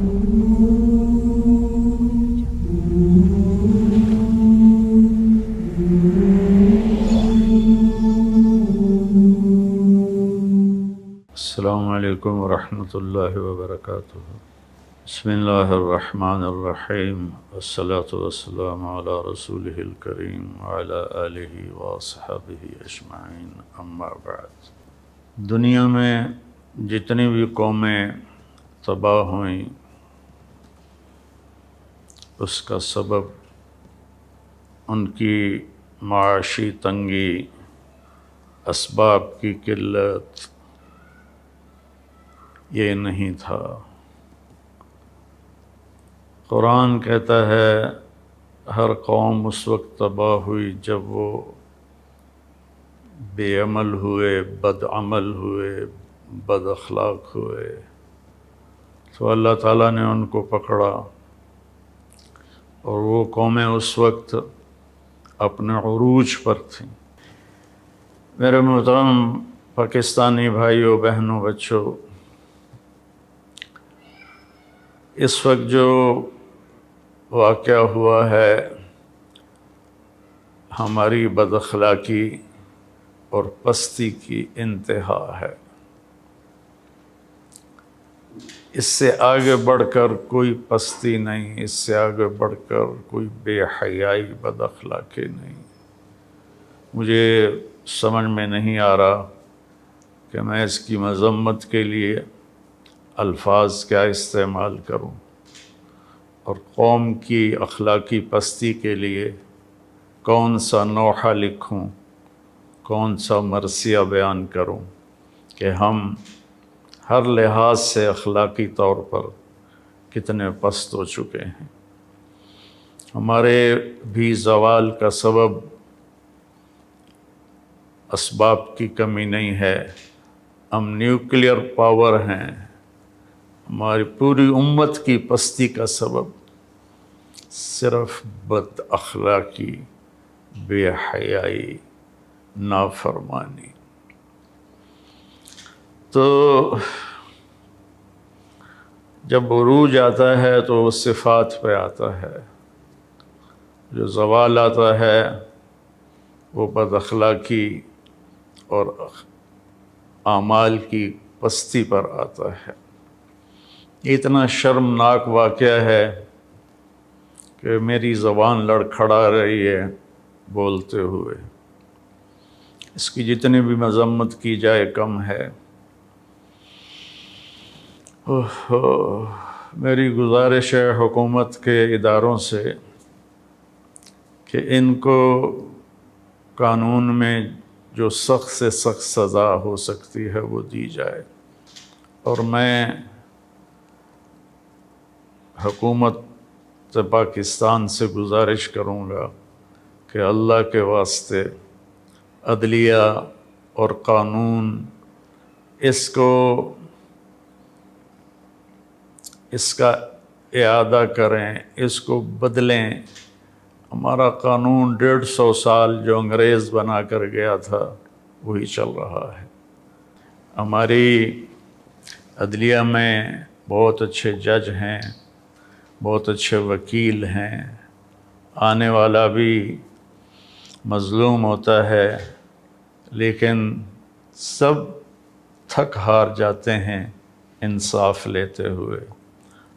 السلام علیکم ورحمۃ اللہ وبرکاتہ۔ بسم اللہ الرحمن الرحیم، والصلاة والسلام علی رسولہ الکریم وعلی آلہ وصحبہ اجمعین، اما بعد۔ دنیا میں جتنی بھی قومیں تباہ ہوئیں اس کا سبب ان کی معاشی تنگی، اسباب کی قلت یہ نہیں تھا۔ قرآن کہتا ہے ہر قوم اس وقت تباہ ہوئی جب وہ بے عمل ہوئے، بد عمل ہوئے، بد اخلاق ہوئے، تو اللہ تعالیٰ نے ان کو پکڑا، اور وہ قومیں اس وقت اپنے عروج پر تھیں۔ میرے محترم پاکستانی بھائیوں، بہنوں، بچوں، اس وقت جو واقعہ ہوا ہے ہماری بد اخلاقی اور پستی کی انتہا ہے۔ اس سے آگے بڑھ کر کوئی پستی نہیں، اس سے آگے بڑھ کر کوئی بے حیائی، بد اخلاقی نہیں۔ مجھے سمجھ میں نہیں آ رہا کہ میں اس کی مذمت کے لیے الفاظ کیا استعمال کروں، اور قوم کی اخلاقی پستی کے لیے کون سا نوحہ لکھوں، کون سا مرثیہ بیان کروں کہ ہم ہر لحاظ سے اخلاقی طور پر کتنے پست ہو چکے ہیں۔ ہمارے بھی زوال کا سبب اسباب کی کمی نہیں ہے، ہم نیوکلیئر پاور ہیں۔ ہماری پوری امت کی پستی کا سبب صرف بد اخلاقی، بے حیائی، نافرمانی۔ تو جب عروج آتا ہے تو وہ صفات پہ آتا ہے، جو زوال آتا ہے وہ بد اخلاقی اور اعمال کی پستی پر آتا ہے۔ اتنا شرمناک واقعہ ہے کہ میری زبان لڑکھڑا رہی ہے بولتے ہوئے، اس کی جتنی بھی مذمت کی جائے کم ہے۔ میری گزارش ہے حکومت کے اداروں سے کہ ان کو قانون میں جو سخت سے سخت سزا ہو سکتی ہے وہ دی جائے، اور میں حکومت پاکستان سے گزارش کروں گا کہ اللہ کے واسطے عدلیہ اور قانون اس کا اعادہ کریں، اس کو بدلیں۔ ہمارا قانون 150 سال جو انگریز بنا کر گیا تھا وہی چل رہا ہے۔ ہماری عدلیہ میں بہت اچھے جج ہیں، بہت اچھے وکیل ہیں، آنے والا بھی مظلوم ہوتا ہے، لیکن سب تھک ہار جاتے ہیں انصاف لیتے ہوئے۔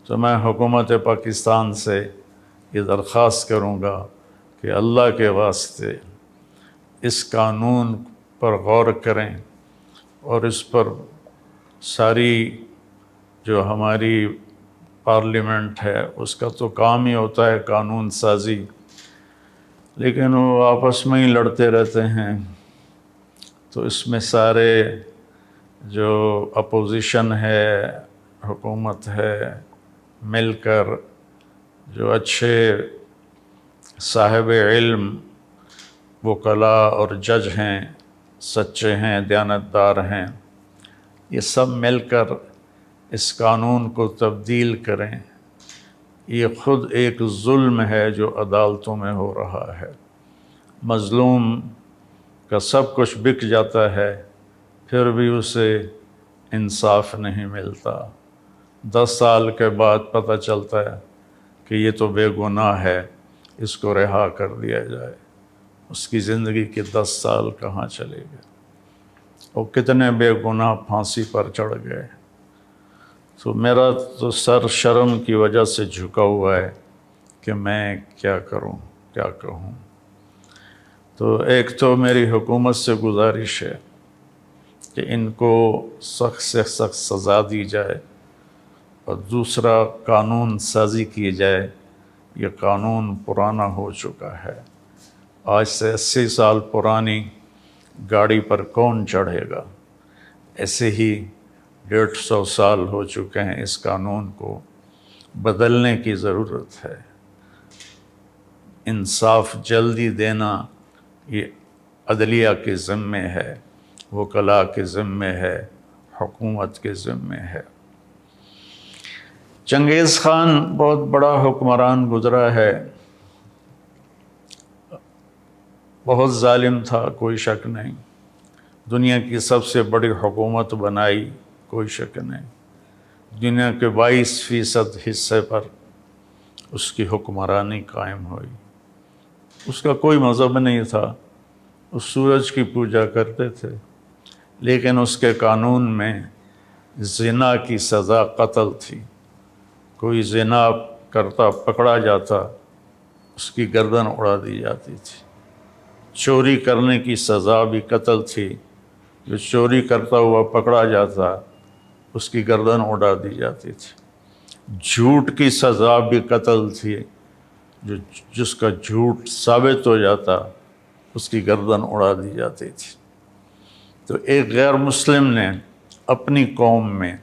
تو میں حکومت پاکستان سے یہ درخواست کروں گا کہ اللہ کے واسطے اس قانون پر غور کریں، اور اس پر ساری جو ہماری پارلیمنٹ ہے اس کا تو کام ہی ہوتا ہے قانون سازی، لیکن وہ آپس میں ہی لڑتے رہتے ہیں۔ تو اس میں سارے جو اپوزیشن ہے، حکومت ہے، مل کر جو اچھے صاحب علم وکلاء اور جج ہیں، سچے ہیں، دیانتدار ہیں، یہ سب مل کر اس قانون کو تبدیل کریں۔ یہ خود ایک ظلم ہے جو عدالتوں میں ہو رہا ہے۔ مظلوم کا سب کچھ بک جاتا ہے، پھر بھی اسے انصاف نہیں ملتا۔ 10 سال کے بعد پتہ چلتا ہے کہ یہ تو بے گناہ ہے، اس کو رہا کر دیا جائے، اس کی زندگی کے 10 سال کہاں چلے گئے؟ اور کتنے بے گناہ پھانسی پر چڑھ گئے۔ تو میرا تو سر شرم کی وجہ سے جھکا ہوا ہے کہ میں کیا کروں، کیا کہوں۔ تو ایک تو میری حکومت سے گزارش ہے کہ ان کو سخت سے سخت سزا دی جائے، اور دوسرا قانون سازی کی جائے۔ یہ قانون پرانا ہو چکا ہے، آج سے 80 سال پرانی گاڑی پر کون چڑھے گا؟ ایسے ہی 150 سال ہو چکے ہیں، اس قانون کو بدلنے کی ضرورت ہے۔ انصاف جلدی دینا یہ عدلیہ کے ذمے ہے، وکلاء کے ذمے ہے، حکومت کے ذمے ہے۔ چنگیز خان بہت بڑا حکمران گزرا ہے، بہت ظالم تھا، کوئی شک نہیں۔ دنیا کی سب سے بڑی حکومت بنائی، کوئی شک نہیں۔ دنیا کے 22% حصے پر اس کی حکمرانی قائم ہوئی۔ اس کا کوئی مذہب نہیں تھا، اس سورج کی پوجا کرتے تھے، لیکن اس کے قانون میں زنا کی سزا قتل تھی۔ کوئی زنا کرتا پکڑا جاتا، اس کی گردن اڑا دی جاتی تھی۔ چوری کرنے کی سزا بھی قتل تھی، جو چوری کرتا ہوا پکڑا جاتا اس کی گردن اڑا دی جاتی تھی۔ جھوٹ کی سزا بھی قتل تھی، جس کا جھوٹ ثابت ہو جاتا اس کی گردن اڑا دی جاتی تھی۔ تو ایک غیر مسلم نے اپنی قوم میں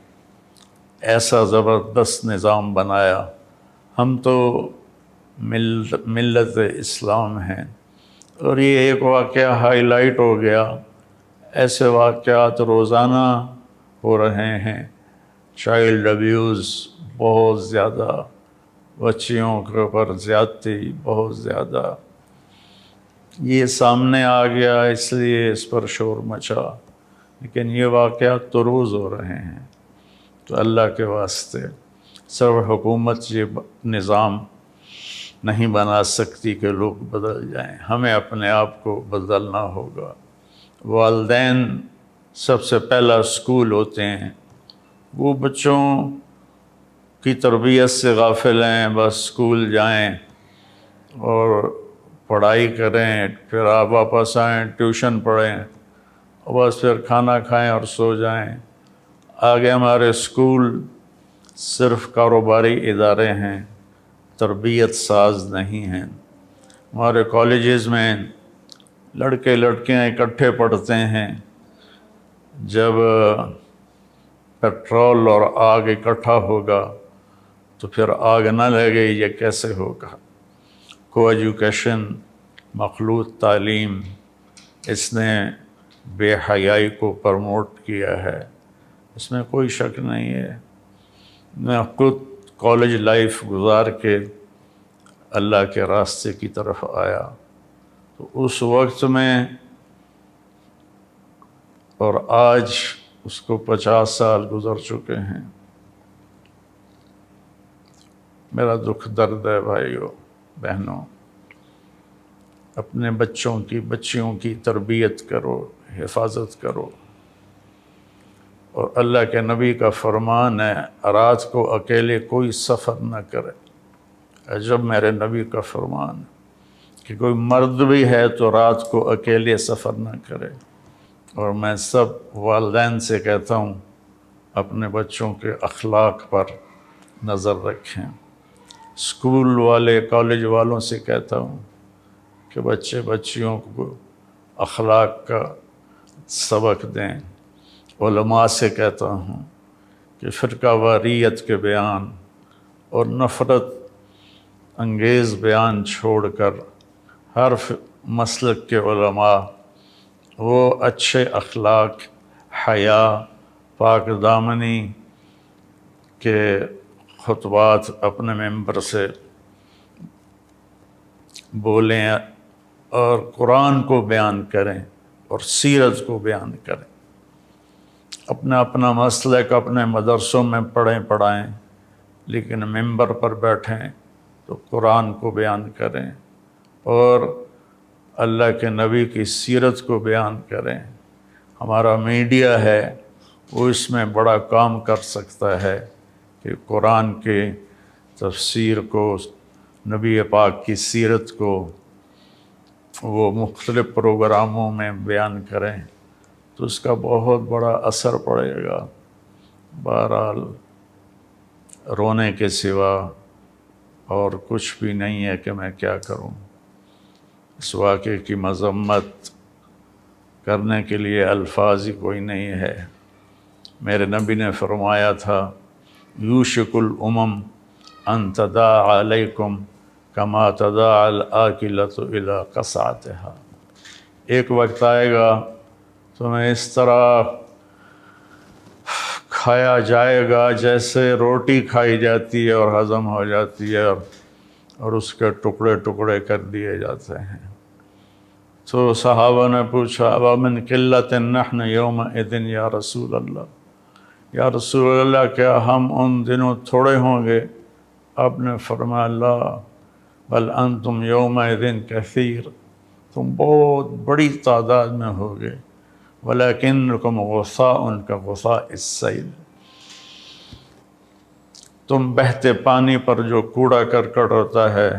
ایسا زبردست نظام بنایا۔ ہم تو ملت اسلام ہیں، اور یہ ایک واقعہ ہائی لائٹ ہو گیا۔ ایسے واقعات روزانہ ہو رہے ہیں، چائلڈ ابیوز بہت زیادہ، بچیوں کے اوپر زیادتی بہت زیادہ۔ یہ سامنے آ گیا اس لیے اس پر شور مچا، لیکن یہ واقعات تو روز ہو رہے ہیں۔ تو اللہ کے واسطے سب حکومت یہ نظام نہیں بنا سکتی کہ لوگ بدل جائیں، ہمیں اپنے آپ کو بدلنا ہوگا۔ والدین سب سے پہلا اسکول ہوتے ہیں، وہ بچوں کی تربیت سے غافل ہیں، بس اسکول جائیں اور پڑھائی کریں، پھر آپ واپس آئیں، ٹیوشن پڑھیں، اور بس پھر کھانا کھائیں اور سو جائیں۔ آگے ہمارے اسکول صرف کاروباری ادارے ہیں، تربیت ساز نہیں ہیں۔ ہمارے کالجز میں لڑکے لڑکیاں اکٹھے پڑھتے ہیں، جب پیٹرول اور آگ اکٹھا ہوگا تو پھر آگ نہ لگے، یہ کیسے ہوگا؟ کو ایجوکیشن، مخلوط تعلیم، اس نے بے حیائی کو پروموٹ کیا ہے، اس میں کوئی شک نہیں ہے۔ میں خود کالج لائف گزار کے اللہ کے راستے کی طرف آیا، تو اس وقت میں اور آج اس کو 50 سال گزر چکے ہیں۔ میرا دکھ درد ہے بھائیوں بہنوں، اپنے بچوں کی بچیوں کی تربیت کرو، حفاظت کرو۔ اور اللہ کے نبی کا فرمان ہے رات کو اکیلے کوئی سفر نہ کرے۔ عجب میرے نبی کا فرمان ہے کہ کوئی مرد بھی ہے تو رات کو اکیلے سفر نہ کرے۔ اور میں سب والدین سے کہتا ہوں اپنے بچوں کے اخلاق پر نظر رکھیں۔ اسکول والے کالج والوں سے کہتا ہوں کہ بچے بچیوں کو اخلاق کا سبق دیں۔ علماء سے کہتا ہوں کہ فرقہ واریت کے بیان اور نفرت انگیز بیان چھوڑ کر ہر مسلک کے علماء وہ اچھے اخلاق، حیا، پاک دامنی کے خطبات اپنے ممبر سے بولیں اور قرآن کو بیان کریں اور سیرت کو بیان کریں۔ اپنا اپنا مسلک اپنے مدرسوں میں پڑھائیں، لیکن ممبر پر بیٹھیں تو قرآن کو بیان کریں اور اللہ کے نبی کی سیرت کو بیان کریں۔ ہمارا میڈیا ہے وہ اس میں بڑا کام کر سکتا ہے کہ قرآن کے تفسیر کو، نبی پاک کی سیرت کو وہ مختلف پروگراموں میں بیان کریں تو اس کا بہت بڑا اثر پڑے گا۔ بہرحال رونے کے سوا اور کچھ بھی نہیں ہے کہ میں کیا کروں۔ اس واقعے کی مذمت کرنے کے لیے الفاظ ہی کوئی نہیں ہے۔ میرے نبی نے فرمایا تھا یوشک الامم ان تداعی علیکم کما تداعی الآکلۃ الی قصعتھا، ایک وقت آئے گا تمہیں اس طرح کھایا جائے گا جیسے روٹی کھائی جاتی ہے اور ہضم ہو جاتی ہے اور اس کے ٹکڑے ٹکڑے کر دیے جاتے ہیں۔ تو صحابہ نے پوچھا ومن قلۃ نحن یومئذ یا رسول اللہ، یا رسول اللہ کیا ہم ان دنوں تھوڑے ہوں گے؟ آپ نے فرمایا لا بل انتم یومئذ کثیر، تم بہت بڑی تعداد میں ہوگے، ولکنکم غثاء کغثاء السیل، تم بہتے پانی پر جو کوڑا کرکٹ ہوتا ہے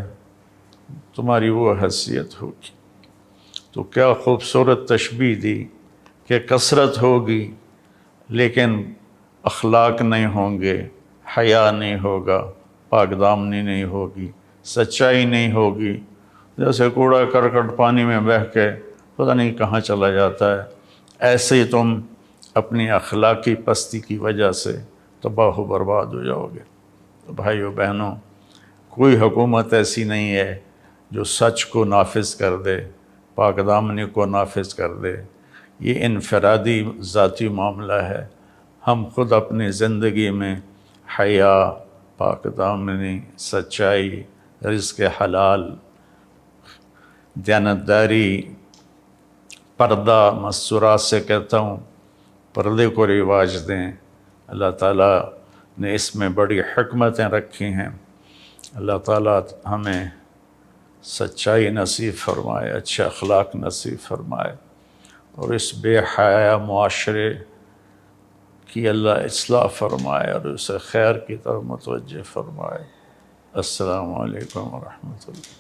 تمہاری وہ حیثیت ہوگی۔ تو کیا خوبصورت تشبیہ دی کہ کثرت ہوگی لیکن اخلاق نہیں ہوں گے، حیا نہیں ہوگا، پاک دامنی نہیں ہوگی، سچائی نہیں ہوگی، جیسے کوڑا کرکٹ پانی میں بہہ کے پتہ نہیں کہاں چلا جاتا ہے، ایسے ہی تم اپنی اخلاقی پستی کی وجہ سے تباہ و برباد ہو جاؤ گے۔ تو بھائیو بہنوں، کوئی حکومت ایسی نہیں ہے جو سچ کو نافذ کر دے، پاک دامنی کو نافذ کر دے۔ یہ انفرادی ذاتی معاملہ ہے۔ ہم خود اپنی زندگی میں حیا، پاک دامنی، سچائی، رزق حلال، دیانتداری، پردہ، مستورات سے کہتا ہوں پردے کو رواج دیں۔ اللہ تعالیٰ نے اس میں بڑی حکمتیں رکھی ہیں۔ اللہ تعالیٰ ہمیں سچائی نصیب فرمائے، اچھے اخلاق نصیب فرمائے، اور اس بے حیا معاشرے کی اللہ اصلاح فرمائے اور اسے خیر کی طرف متوجہ فرمائے۔ السلام علیکم ورحمۃ اللہ۔